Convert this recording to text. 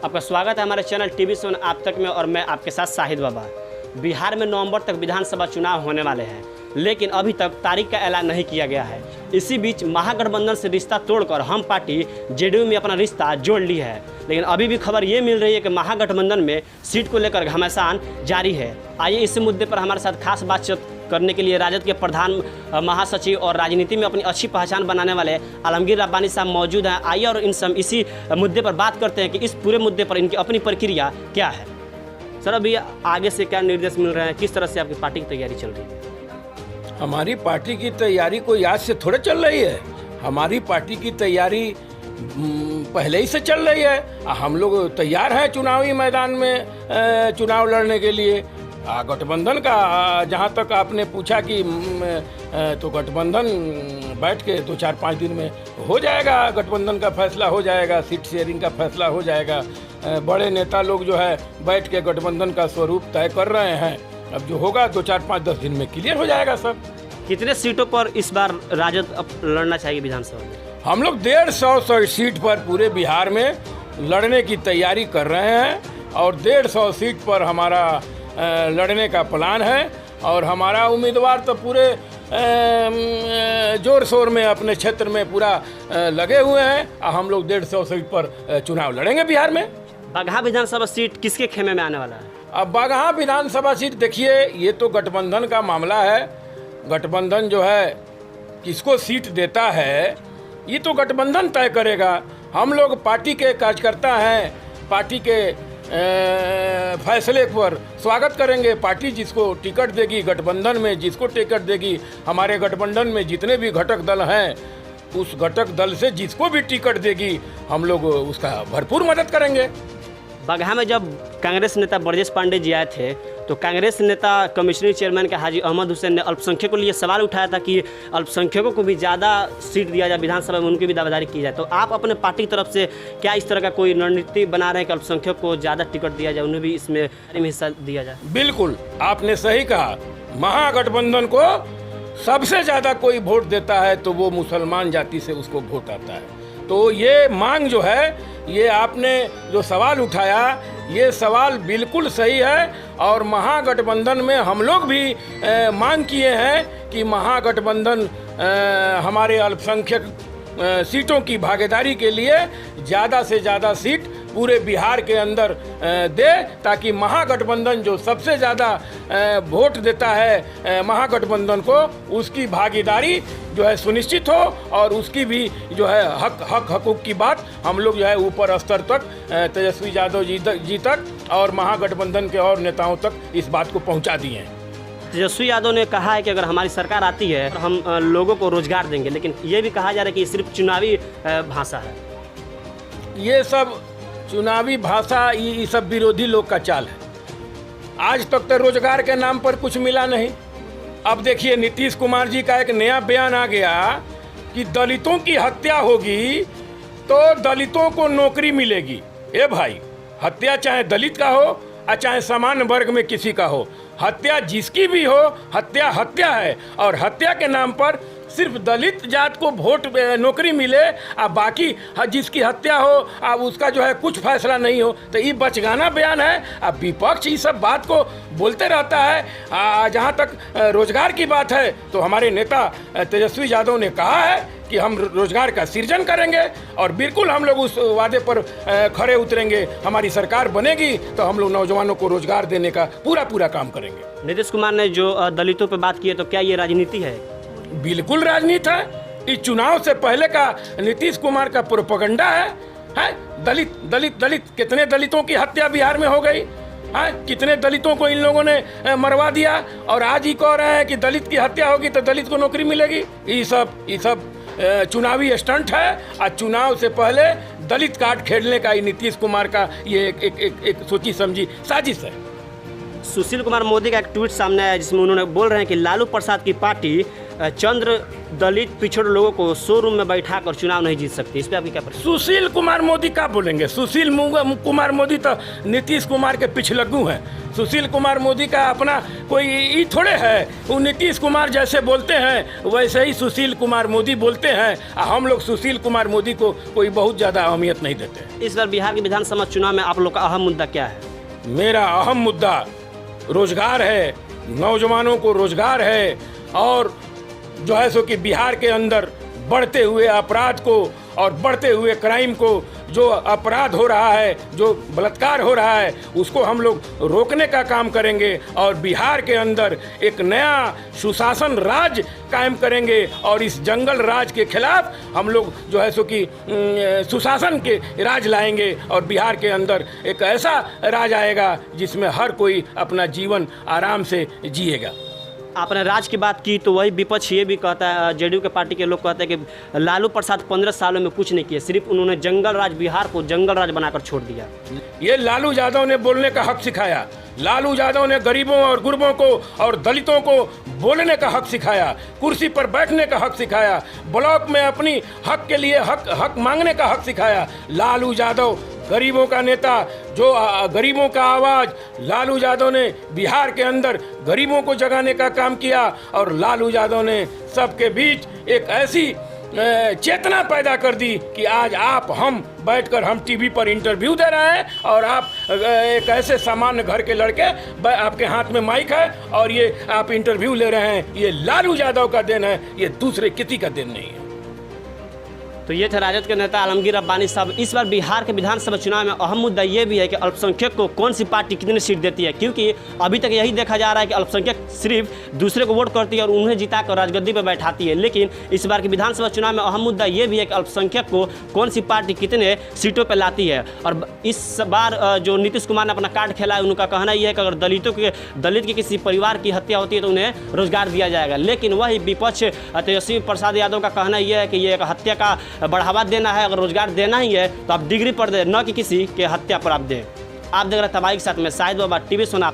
आपका स्वागत है हमारे चैनल TV7 आप तक में और मैं आपके साथ शाहिद बाबा। बिहार में नवंबर तक विधानसभा चुनाव होने वाले हैं, लेकिन अभी तक तारीख का ऐलान नहीं किया गया है। इसी बीच महागठबंधन से रिश्ता तोड़कर हम पार्टी JDU में अपना रिश्ता जोड़ ली है, लेकिन अभी भी खबर ये मिल रही है कि महागठबंधन में सीट को लेकर घमासान जारी है। आइए इस मुद्दे पर हमारे साथ खास बातचीत करने के लिए राजद के प्रधान महासचिव और राजनीति में अपनी अच्छी पहचान बनाने वाले आलमगीर रब्बानी साहब मौजूद हैं। आइए और इसी मुद्दे पर बात करते हैं कि इस पूरे मुद्दे पर इनकी अपनी प्रक्रिया क्या है। सर, अभी आगे से क्या निर्देश मिल रहे हैं, किस तरह से आपकी पार्टी की तैयारी चल रही है? हमारी पार्टी की तैयारी कोई आज से थोड़ा चल रही है। हमारी पार्टी की तैयारी पहले ही से चल रही है। हम लोग तैयार हैं चुनावी मैदान में चुनाव लड़ने के लिए। गठबंधन का जहाँ तक आपने पूछा कि तो गठबंधन बैठ के 2-4-5 दिन में हो जाएगा। गठबंधन का फैसला हो जाएगा, सीट शेयरिंग का फैसला हो जाएगा। बड़े नेता लोग जो है बैठ के गठबंधन का स्वरूप तय कर रहे हैं। अब जो होगा 2-4-5-10 दिन में क्लियर हो जाएगा सब। कितने सीटों पर इस बार राजद अब लड़ना चाहिए विधानसभा में? हम लोग 150 सीट पर पूरे बिहार में लड़ने की तैयारी कर रहे हैं और 150 सीट पर हमारा लड़ने का प्लान है। और हमारा उम्मीदवार तो पूरे जोर शोर में अपने क्षेत्र में पूरा लगे हुए हैं। हम लोग 150 सीट पर चुनाव लड़ेंगे बिहार में। बगहा विधानसभा सीट किसके खेमे में आने वाला है? अब बगहा विधानसभा सीट देखिए, ये तो गठबंधन का मामला है। गठबंधन जो है किसको सीट देता है ये तो गठबंधन तय करेगा। हम लोग पार्टी के कार्यकर्ता हैं, पार्टी के फैसले पर स्वागत करेंगे। पार्टी जिसको टिकट देगी गठबंधन में, जिसको टिकट देगी, हमारे गठबंधन में जितने भी घटक दल हैं उस घटक दल से जिसको भी टिकट देगी हम लोग उसका भरपूर मदद करेंगे। बगहा में जब कांग्रेस नेता ब्रजेश पांडे जी आए थे तो कांग्रेस नेता कमिश्नरी चेयरमैन के हाजी अहमद हुसैन ने अल्पसंख्यकों के लिए सवाल उठाया था कि अल्पसंख्यकों को भी ज़्यादा सीट दिया जाए, विधानसभा में उनकी भी दावेदारी की जाए। तो आप अपने पार्टी की तरफ से क्या इस तरह का कोई रणनीति बना रहे हैं कि अल्पसंख्यकों को ज़्यादा टिकट दिया जाए, उन्हें भी इसमें हिस्सा दिया जाए? बिल्कुल, आपने सही कहा। महागठबंधन को सबसे ज़्यादा कोई वोट देता है तो वो मुसलमान जाति से उसको वोट आता है। तो ये मांग जो है, ये आपने जो सवाल उठाया, ये सवाल बिल्कुल सही है। और महागठबंधन में हम लोग भी मांग किए हैं कि महागठबंधन हमारे अल्पसंख्यक सीटों की भागीदारी के लिए ज़्यादा से ज़्यादा सीट पूरे बिहार के अंदर दे, ताकि महागठबंधन जो सबसे ज़्यादा वोट देता है महागठबंधन को, उसकी भागीदारी जो है सुनिश्चित हो और उसकी भी जो है हकूक़ की बात हम लोग जो है ऊपर स्तर तक तेजस्वी यादव जी तक और महागठबंधन के और नेताओं तक इस बात को पहुंचा दिए हैं। तेजस्वी यादव ने कहा है कि अगर हमारी सरकार आती है तो हम लोगों को रोजगार देंगे, लेकिन ये भी कहा जा रहा है कि ये सिर्फ चुनावी भाषा है। ये सब चुनावी भाषा, ये सब विरोधी लोग का चाल है। आज तक तो रोजगार के नाम पर कुछ मिला नहीं। अब देखिए नीतीश कुमार जी का एक नया बयान आ गया कि दलितों की हत्या होगी तो दलितों को नौकरी मिलेगी। ए भाई, हत्या चाहे दलित का हो और चाहे सामान्य वर्ग में किसी का हो, हत्या जिसकी भी हो, हत्या हत्या है। और हत्या के नाम पर सिर्फ दलित जात को वोट नौकरी मिले और बाकी जिसकी हत्या हो अब उसका जो है कुछ फैसला नहीं हो, तो ये बचगाना बयान है। अब विपक्ष इस सब बात को बोलते रहता है। जहाँ तक रोजगार की बात है तो हमारे नेता तेजस्वी यादव ने कहा है कि हम रोजगार का सृजन करेंगे और बिल्कुल हम लोग उस वादे पर खरे उतरेंगे। हमारी सरकार बनेगी तो हम लोग नौजवानों को रोजगार देने का पूरा काम करेंगे। नीतीश कुमार ने जो दलितों पर बात की है, तो क्या ये राजनीति है? बिल्कुल राजनीति है। इस चुनाव से पहले का नीतीश कुमार का प्रोपेगेंडा है। दलित दलित दलित, कितने दलितों की हत्या बिहार में हो गई है, कितने दलितों को इन लोगों ने मरवा दिया। और आज ही कह रहे हैं कि दलित की हत्या होगी तो दलित को नौकरी मिलेगी। ये सब चुनावी स्टंट है। और चुनाव से पहले दलित कार्ड खेलने का नीतीश कुमार का ये एक सोची समझी साजिश है। सुशील कुमार मोदी का एक ट्वीट सामने आया जिसमें उन्होंने बोल रहे हैं कि लालू प्रसाद की पार्टी चंद्र दलित पिछड़ लोगों को शोरूम में बैठा कर चुनाव नहीं जीत सकती, इस पर आपकी क्या प्रतिक्रिया? सुशील कुमार मोदी क्या बोलेंगे? सुशील कुमार मोदी तो नीतीश कुमार के पिछलग्गू हैं। सुशील कुमार मोदी का अपना कोई ई थोड़े है, वो नीतीश कुमार जैसे बोलते हैं वैसे ही सुशील कुमार मोदी बोलते हैं। हम लोग सुशील कुमार मोदी को कोई बहुत ज़्यादा अहमियत नहीं देते। इस बार बिहार के विधानसभा चुनाव में आप लोग का अहम मुद्दा क्या है? मेरा अहम मुद्दा रोजगार है, नौजवानों को रोजगार है, और जो है सो कि बिहार के अंदर बढ़ते हुए अपराध को और बढ़ते हुए क्राइम को, जो अपराध हो रहा है, जो बलात्कार हो रहा है, उसको हम लोग रोकने का काम करेंगे और बिहार के अंदर एक नया सुशासन राज कायम करेंगे। और इस जंगल राज के खिलाफ हम लोग जो है सो कि सुशासन के राज लाएंगे और बिहार के अंदर एक ऐसा राज आएगा जिसमें हर कोई अपना जीवन आराम से जिएगा। आपने राज की बात की तो वही विपक्ष ये भी कहता है, जेडीयू के पार्टी के लोग कहते हैं कि लालू प्रसाद 15 सालों में कुछ नहीं किया, सिर्फ उन्होंने जंगल राज, बिहार को जंगल राज बनाकर छोड़ दिया। ये लालू यादव ने बोलने का हक सिखाया। लालू यादव ने गरीबों और गुरबों को और दलितों को बोलने का हक सिखाया, कुर्सी पर बैठने का हक सिखाया, ब्लॉक में अपनी हक के लिए हक मांगने का हक सिखाया। लालू यादव गरीबों का नेता, जो गरीबों का आवाज़, लालू यादव ने बिहार के अंदर गरीबों को जगाने का काम किया। और लालू यादव ने सबके बीच एक ऐसी चेतना पैदा कर दी कि आज आप हम बैठकर हम टीवी पर इंटरव्यू दे रहे हैं और आप एक ऐसे सामान्य घर के लड़के, आपके हाथ में माइक है और ये आप इंटरव्यू ले रहे हैं। ये लालू यादव का देन है, ये दूसरे किसी का देन नहीं है। तो ये थे राजद के नेता आलमगीर रब्बानी साहब। इस बार बिहार के विधानसभा चुनाव में अहम मुद्दा ये भी है कि अल्पसंख्यक को कौन सी पार्टी कितनी सीट देती है, क्योंकि अभी तक यही देखा जा रहा है कि अल्पसंख्यक सिर्फ दूसरे को वोट करती है और उन्हें जिताकर राजगद्दी पर बैठाती है। लेकिन इस बार के विधानसभा चुनाव में अहम मुद्दा ये भी है कि अल्पसंख्यक को कौन सी पार्टी कितने सीटों पर लाती है। और इस बार जो नीतीश कुमार ने अपना कार्ड खेला है, उनका कहना यह है कि अगर दलित के किसी परिवार की हत्या होती है तो उन्हें रोजगार दिया जाएगा। लेकिन वही विपक्ष तेजस्वी प्रसाद यादव का कहना यह है कि ये एक हत्या का बढ़ावा देना है, अगर रोजगार देना ही है तो आप डिग्री पर दें, न कि किसी के हत्या पर आप दें। आप देख रहे हैं तबाही के साथ में शाहिद बाबा, टीवी सोना।